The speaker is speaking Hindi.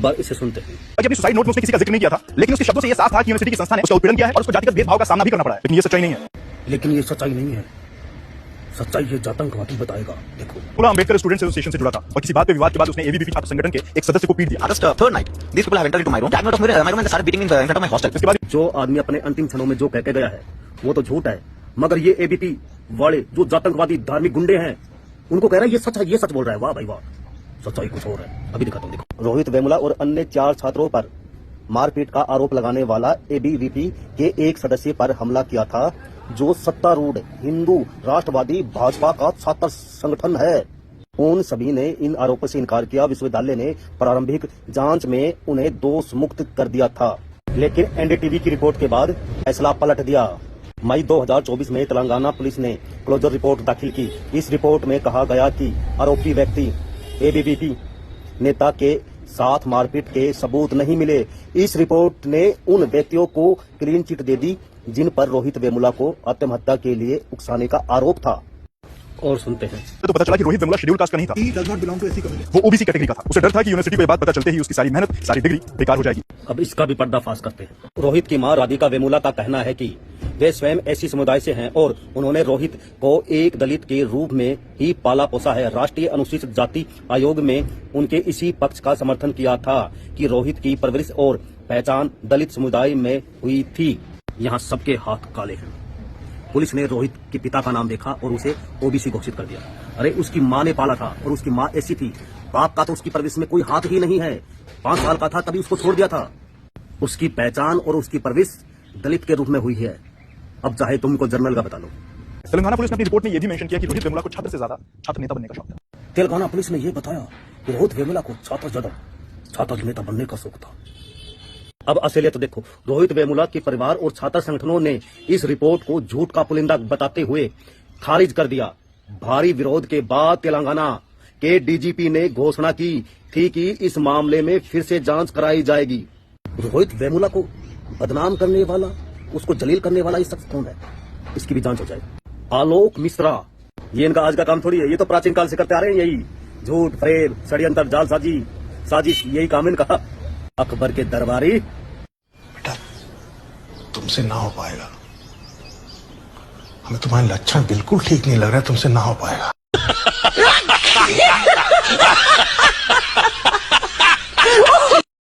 बार इसे सुनते हैं। जब अपनी सुसाइड नोट में उसने किसी का जिक्र नहीं किया था, लेकिन उसके शब्दों से यह साफ था कि यूनिवर्सिटी की संस्था ने उसका उत्पीड़न किया है और उसको जातिगत भेदभाव का सामना भी करना पड़ा है। लेकिन ये सच्चाई नहीं है। लेकिन ये सच्चाई नहीं है। सच्चाई ये जातंकवादी बताएगा। देखो, पूरा अम्बेडकर स्टूडेंट एसोसिएशन से जुड़ा था और किसी बात पे विवाद के बाद उसने एबीवीपी छात्र संगठन के एक सदस्य को पीट दिया। Just third night, these people have entered into my room, tagged me out of my room and started beating me in front of my hostel. इसके बाद जो आदमी अपने अंतिम क्षणों में जो कह के गया है वो तो झूठ है, मगर ये एबीपी वाले जो जातंकवादी धार्मिक गुंडे हैं उनको कह रहा है ये सच है, ये सच बोल रहा है। वाह भाई वाह, सच्चाई कुछ और है। अभी दिखाता हूँ, देखो। रोहित वेमुला और अन्य 4 छात्रों पर मारपीट का आरोप लगाने वाला एबीवीपी के एक सदस्य पर हमला किया था, जो सत्तारूढ़ हिंदू राष्ट्रवादी भाजपा का छात्र संगठन है। उन सभी ने इन आरोपों से इनकार किया। विश्वविद्यालय ने प्रारंभिक जांच में उन्हें दोष मुक्त कर दिया था, लेकिन एनडीटीवी की रिपोर्ट के बाद फैसला पलट दिया। मई 2024 में तेलंगाना पुलिस ने क्लोजर रिपोर्ट दाखिल की। इस रिपोर्ट में कहा गया कि आरोपी व्यक्ति एबीवीपी नेता के साथ मारपीट के सबूत नहीं मिले। इस रिपोर्ट ने उन व्यक्तियों को क्लीन चिट दे दी जिन पर रोहित वेमुला को आत्महत्या के लिए उकसाने का आरोप था। और सुनते हैं तो पता चला कि रोहित वेमुला शेड्यूल कास्ट का नहीं था। He does not belong to SC community. वो ओबीसी कैटेगरी का था। उसे डर था कि यूनिवर्सिटी को ये बात पता चलते ही उसकी सारी मेहनत, सारी डिग्री बेकार हो जाएगी। अब इसका भी पर्दाफाश करते हैं। रोहित की मां राधिका वेमुला का कहना है कि वे स्वयं एससी समुदाय से हैं और उन्होंने रोहित को एक दलित के रूप में ही पाला पोसा है। राष्ट्रीय अनुसूचित जाति आयोग में उनके इसी पक्ष का समर्थन किया था कि रोहित की परवरिश और पहचान दलित समुदाय में हुई थी। यहाँ सबके हाथ काले हैं। पुलिस ने रोहित के पिता का नाम देखा और उसे ओबीसी घोषित कर दिया। अरे उसकी माँ ने पाला था और उसकी माँ एससी थी। बाप का तो उसकी परवरिश में कोई हाथ ही नहीं है। 5 साल का था तभी उसको छोड़ दिया था। उसकी पहचान और उसकी परवरिश दलित के रूप में हुई है। अब चाहे तुमको जर्नल का बता लो। तेलंगाना पुलिस ने अपनी रिपोर्ट में यह भी मेंशन किया कि रोहित वेमुला को छात्र से ज्यादा छात्र नेता बनने का शौक था। तेलंगाना पुलिस ने यह बताया कि रोहित वेमुला को छात्र ज्यादा छात्र नेता बनने का शौक था। अब असलियत देखो, रोहित वेमुला के परिवार और छात्र संगठनों ने इस रिपोर्ट को झूठ का पुलिंदा बताते हुए खारिज कर दिया। भारी विरोध के बाद तेलंगाना के डीजीपी ने घोषणा की थी कि इस मामले में फिर से जांच कराई जाएगी। रोहित वेमुला को बदनाम करने वाला, उसको जलील करने वाला ये शख्स कौन है, इसकी भी जांच हो जाएगी। आलोक मिश्रा, ये इनका आज का काम थोड़ी है, ये तो प्राचीन काल से करते आ रहे हैं। यही झूठ, फरेब, षड्यंत्र, जालसाजी, साजिश, यही काम इनका। अकबर के दरबारी। बेटा, तुमसे ना हो पाएगा। हमें तुम्हारे लक्षण बिल्कुल ठीक नहीं लग रहा है, तुमसे ना हो पाएगा।